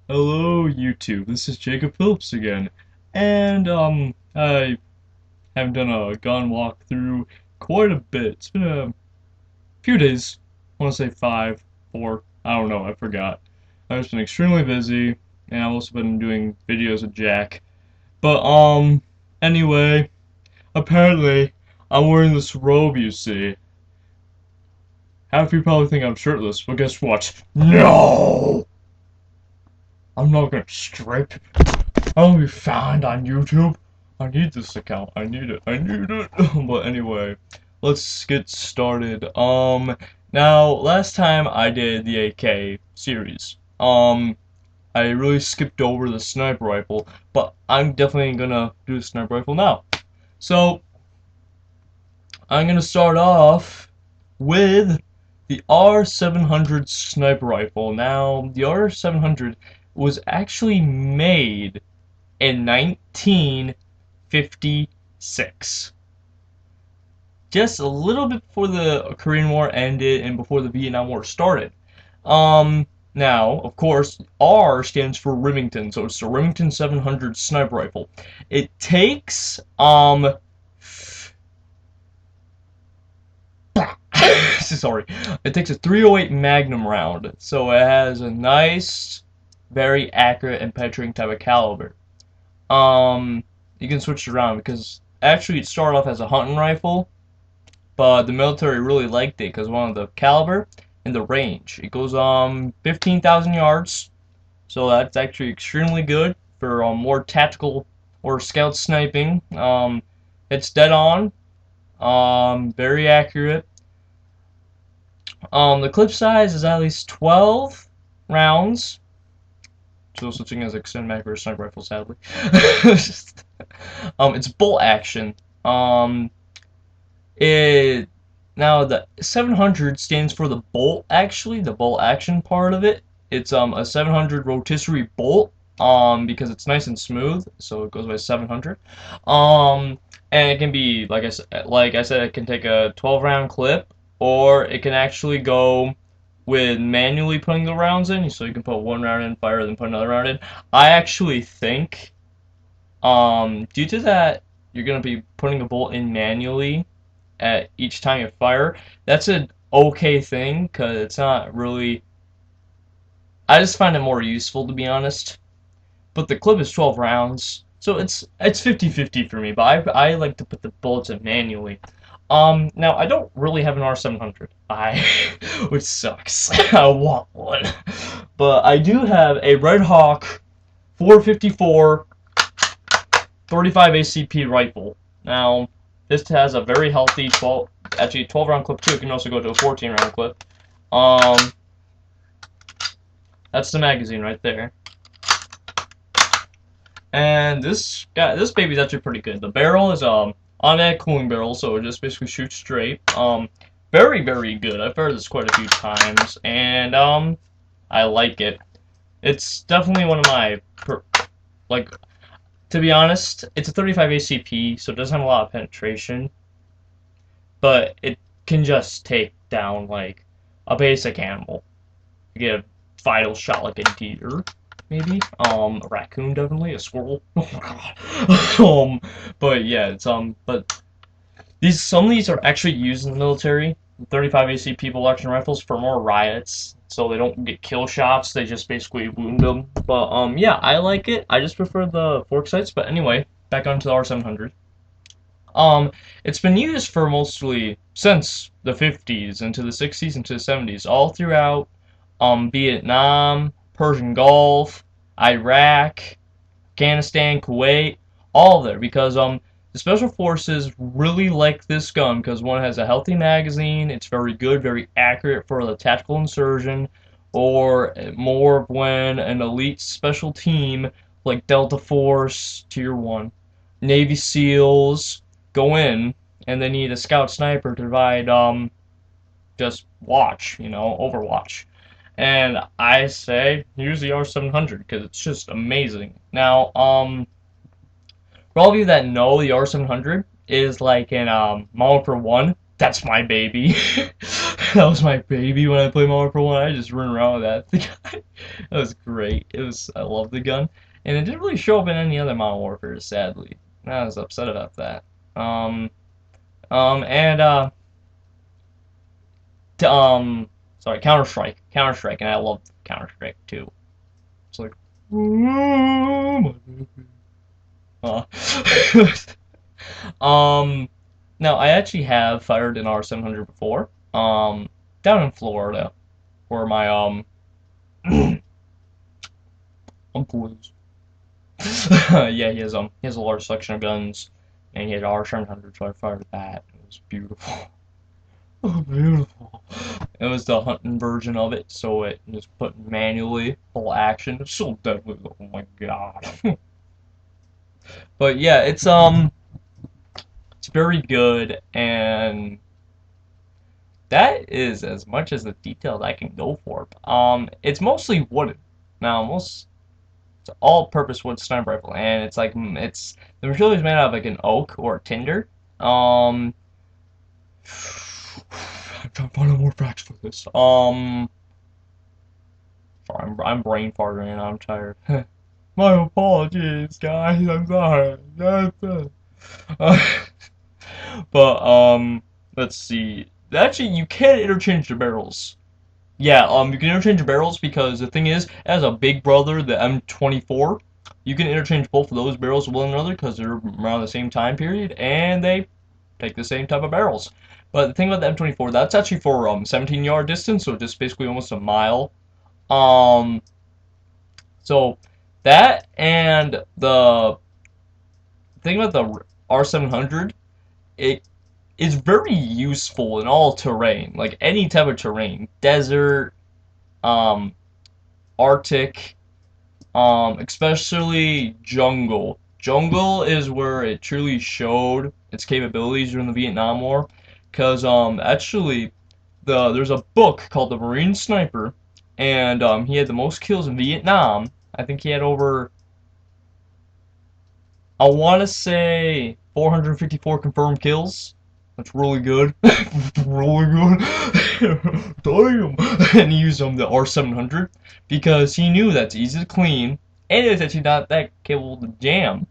Hello YouTube, this is Jacob Phillips again, and I haven't done a gun walkthrough quite a bit. It's been a few days. I want to say 5, 4, I don't know, I forgot. I've just been extremely busy, and I've also been doing videos with Jack. But anyway, apparently I'm wearing this robe, you see. Half of you probably think I'm shirtless, but guess what? No! I'm not gonna strip. I'll be found on YouTube. I need this account. I need it. I need it. But anyway, let's get started. Now last time I did the AK series. I really skipped over the sniper rifle, but I'm definitely gonna do the sniper rifle now. So I'm gonna start off with the R700 sniper rifle. Now the R700 was actually made in 1956. Just a little bit before the Korean War ended and before the Vietnam War started. Now, of course, R stands for Remington, so it's the Remington 700 sniper rifle. It takes, sorry, it takes a 308 Magnum round, so it has a nice, very accurate and penetrating type of caliber. You can switch it around because actually it started off as a hunting rifle, but the military really liked it because one of the caliber and the range. It goes 15,000 yards, so that's actually extremely good for more tactical or scout sniping. It's dead on, very accurate. The clip size is at least 12 rounds. No such thing as extended mag or sniper rifle, sadly. It's bolt action. It now the 700 stands for the bolt. Actually, the bolt action part of it. It's a 700 rotisserie bolt. Because it's nice and smooth, so it goes by 700. And it can be like I said, it can take a 12 round clip, or it can actually go with manually putting the rounds in, so you can put one round in, fire, then put another round in. I actually think, due to that, you're gonna be putting a bolt in manually at each time you fire. That's an okay thing, cause it's not really. I just find it more useful, to be honest. But the clip is 12 rounds, so it's 50-50 for me. But I like to put the bullets in manually. Now I don't really have an R700, which sucks. I want one, but I do have a Red Hawk 454 35 ACP rifle. Now this has a very healthy 12 round clip too. It can also go to a 14 round clip. That's the magazine right there. And this baby's actually pretty good. The barrel is automatic cooling barrel, so it just basically shoots straight. Very, very good. I've heard this quite a few times, and I like it. It's definitely one of my to be honest, it's a 35 ACP, so it doesn't have a lot of penetration, but it can just take down like a basic animal. You get a vital shot like a deer, maybe. A raccoon, definitely. A squirrel. Oh god. But yeah, but some of these are actually used in the military. 35 ACP bolt action rifles for more riots, so they don't get kill shots. They just basically wound them. But yeah, I like it. I just prefer the fork sights. But anyway, back onto the R700. It's been used for mostly since the 50s into the 60s into the 70s, all throughout Vietnam, Persian Gulf, Iraq, Afghanistan, Kuwait, all there, because the special forces really like this gun because one has a healthy magazine, it's very good, very accurate for the tactical insurgent, or more of when an elite special team like Delta Force, Tier 1, Navy SEALs go in and they need a scout sniper to provide just watch, Overwatch. And I say use the R700 because it's just amazing. Now, for all of you that know, the R700 is like an Model for One That's my baby. That was my baby when I played Modern Warfare 1. I just run around with that thing. That was great. I love the gun. And it didn't really show up in any other Modern Warfare, sadly. I was upset about that. Um, and, t- um, sorry, Counter-Strike, and I love Counter-Strike too. It's like, ooh, my baby. Uh, um, Now I actually have fired an R700 before. Down in Florida, where my uncle is. Yeah, he has a large selection of guns, and he had R700, so I fired that. It was beautiful. Oh, beautiful. It was the hunting version of it, so it just put manually full action. It's so deadly. Oh my god. But yeah, it's very good, and that is as much as the details I can go for. It's mostly wooden. Now, it's an all-purpose wood sniper rifle, and it's like it's the material is made out of like an oak or a tinder. I'm trying to find out more facts for this. Sorry, I'm brain farting and I'm tired. My apologies, guys. I'm sorry. Uh, but let's see. Actually, you can interchange the barrels. Yeah, you can interchange the barrels because the thing is, as a big brother, the M24, you can interchange both of those barrels with one another because they're around the same time period and they take the same type of barrels. But the thing about the M24, that's actually for 17-yard distance, so just basically almost a mile. Um, so that and the thing about the R700, it is very useful in all terrain, like any type of terrain, desert, um, Arctic, especially jungle. Jungle is where it truly showed its capabilities during the Vietnam War, because actually there's a book called The Marine Sniper, and he had the most kills in Vietnam. I think he had over, I want to say 454 confirmed kills. That's really good. Really good. Damn. And he used the R700 because he knew that's easy to clean and it's actually not that capable to jam.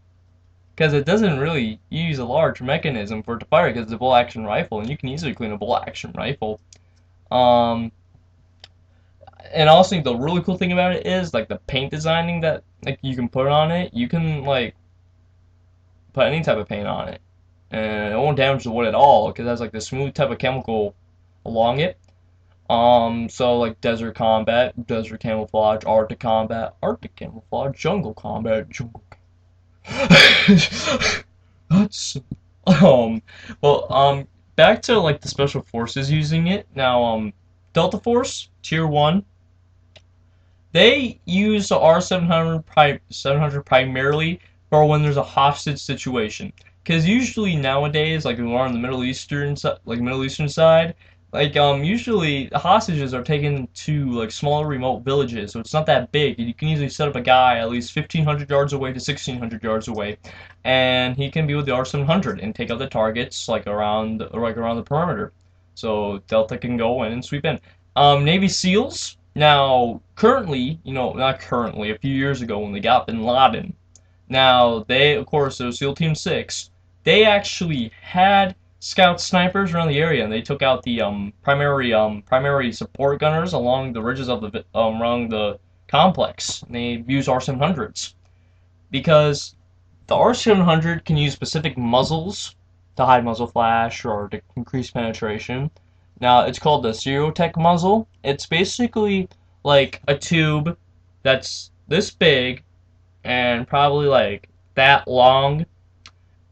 Because it doesn't really use a large mechanism for it to fire because it's a bolt action rifle and you can easily clean a bolt action rifle. Um, and also the really cool thing about it is like the paint designing that like you can put on it. You can like put any type of paint on it, and it won't damage the wood at all because it has like the smooth type of chemical along it. So like desert combat, desert camouflage, Arctic camouflage, jungle combat, jungle. That's well back to like the special forces using it now. Delta Force Tier 1, they use the R700 primarily for when there's a hostage situation. Because usually nowadays, like when we're on the Middle Eastern side, like usually the hostages are taken to like smaller remote villages, so it's not that big. You can easily set up a guy at least 1,500 yards away to 1,600 yards away, and he can be with the R700 and take out the targets like around the perimeter. So Delta can go in and sweep in. Navy SEALs. Now, currently, not currently, a few years ago when they got Bin Laden, now, they, of course, so SEAL Team 6, they actually had scout snipers around the area, and they took out the primary support gunners along the ridges of the around the complex. And they used R700s because the R700 can use specific muzzles to hide muzzle flash or to increase penetration. Now, it's called the Zerotech muzzle. It's basically like a tube that's this big and probably like that long.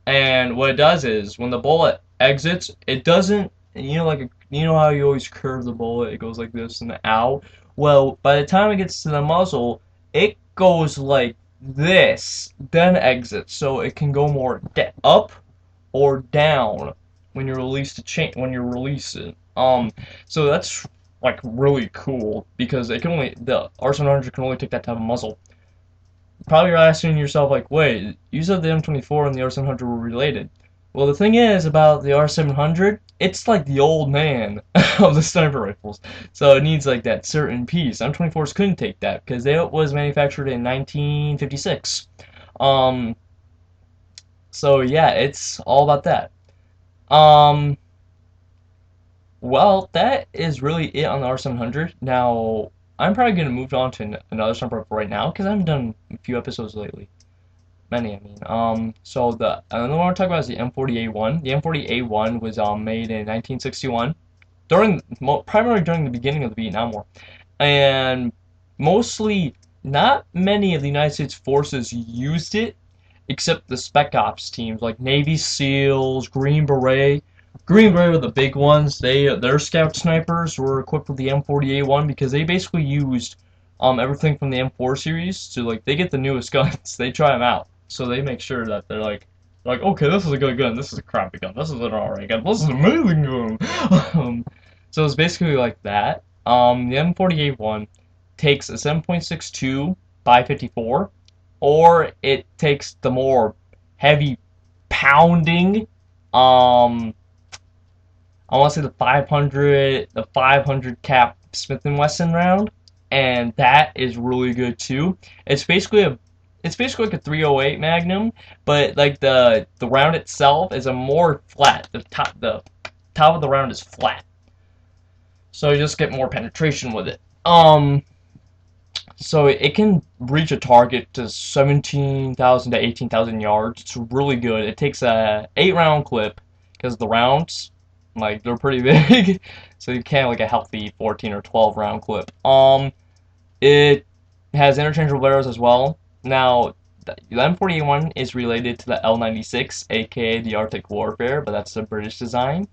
And what it does is when the bullet exits, it doesn't, you know how you always curve the bullet, it goes like this and out. Well, by the time it gets to the muzzle, it goes like this, then exits, so it can go more up or down when you release it. So that's like really cool because the R700 can only take that type of muzzle. Probably you're asking yourself like, wait, you said the M24 and the R700 were related. Well, the thing is about the R700, it's like the old man of the sniper rifles. So it needs like that certain piece. M24s couldn't take that because it was manufactured in 1956. Um, so yeah, it's all about that. Um, well, that is really it on the R700. Now, I'm probably gonna move on to another sniper rifle right now because I haven't done a few episodes lately. Many, I mean. So the another one I want to talk about is the M40A1. The M40A1 was made in 1961 during primarily during the beginning of the Vietnam War, and mostly not many of the United States forces used it except the Spec Ops teams like Navy SEALs, Green Beret. Green Beret were the big ones. Their scout snipers were equipped with the M40A1 because they basically used everything from the M4 series to like they get the newest guns. They try them out. So they make sure that they're like okay, this is a good gun, this is a crappy gun, this is an alright gun, this is an amazing gun. So it's basically like that. The M40A1 takes a 7.62 by 54, or it takes the more heavy pounding, I want to say the 500 cap Smith and Wesson round, and that is really good too. It's basically like a 308 Magnum, but like the round itself is a more flat. The top of the round is flat, so you just get more penetration with it. So it can reach a target to 17,000 to 18,000 yards. It's really good. It takes a 8-round clip because the rounds, like they're pretty big, so you can't like a healthy 14 or 12 round clip. It has interchangeable barrels as well. Now, the M40A1 is related to the L96, aka the Arctic Warfare, but that's the British design.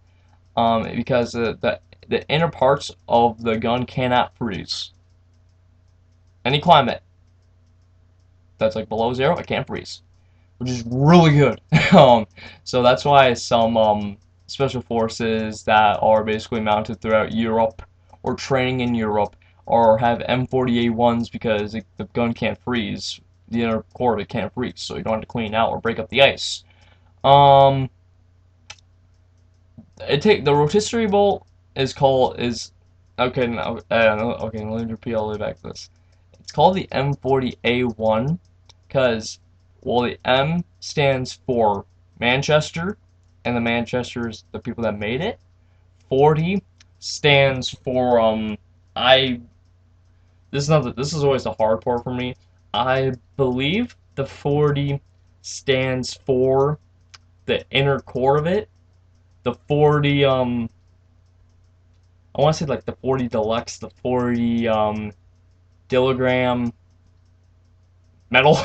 Because the inner parts of the gun cannot freeze. Any climate that's like below zero, it can't freeze, which is really good. So that's why some special forces that are basically mounted throughout Europe or training in Europe or have M40A1s because the gun can't freeze, the inner core of it can't freeze, so you don't have to clean out or break up the ice. Um, the rotisserie bolt is okay. Now, okay, let me repeat all the way back to this. It's called the M40A1 because, well, the M stands for Manchester, and the Manchester's the people that made it. 40 stands for I. This is always the hard part for me. I believe the 40 stands for the inner core of it. The 40 I want to say like the 40 deluxe, the 40 kilogram metal.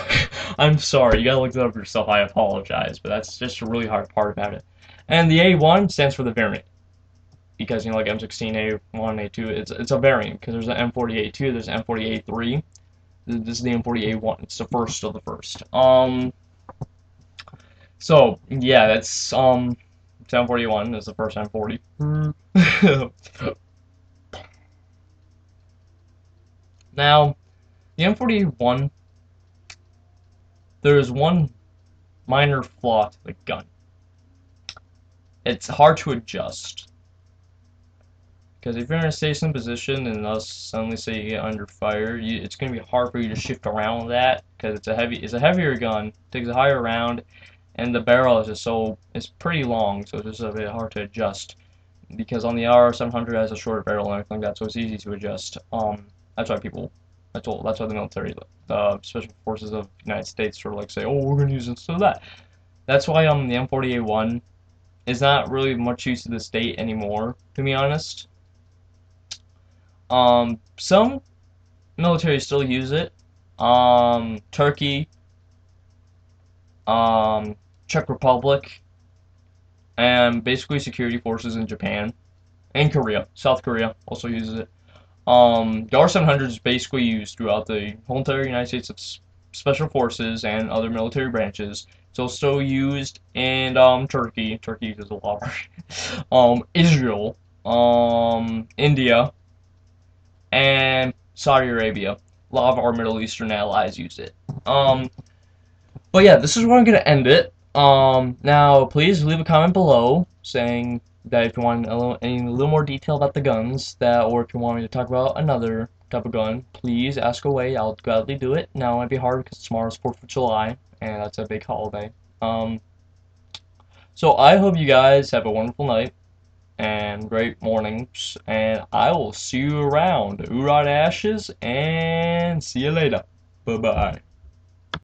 I'm sorry, you gotta look that up yourself. I apologize, but that's just a really hard part about it. And the A1 stands for the variant because like M16, A1, A2, it's a variant because there's an M40A2, there's an M40A3. This is the M40A1. It's the first of the first. So yeah, that's M40A1 is the first M40. Now the M40A1, there is one minor flaw to the gun. It's hard to adjust. Because if you're in a stationary position and thus suddenly say you get under fire, it's going to be hard for you to shift around that because it's a heavier gun, takes a higher round, and the barrel is just it's pretty long, so it's just a bit hard to adjust. Because on the R700 has a shorter barrel and everything like that, so it's easy to adjust. That's why that's why the military, the special forces of the United States, sort of like say, oh, we're going to use this so that. That's why the M40A1 is not really much use to this date anymore, to be honest. Some military still use it. Turkey, Czech Republic, and basically security forces in Japan and Korea. South Korea also uses it. The R700 is basically used throughout the whole entire United States of Special Forces and other military branches. It's also used in Turkey. Turkey uses a lot. Israel, India, and Saudi Arabia. A lot of our Middle Eastern allies use it. But yeah, this is where I'm gonna end it. Now please leave a comment below saying that if you want a little more detail about the guns, that or if you want me to talk about another type of gun, please ask away. I'll gladly do it. Now it might be hard because tomorrow's 4th of July and that's a big holiday. So I hope you guys have a wonderful night and great mornings, and I will see you around. Oorah to ashes, and see you later. Bye bye.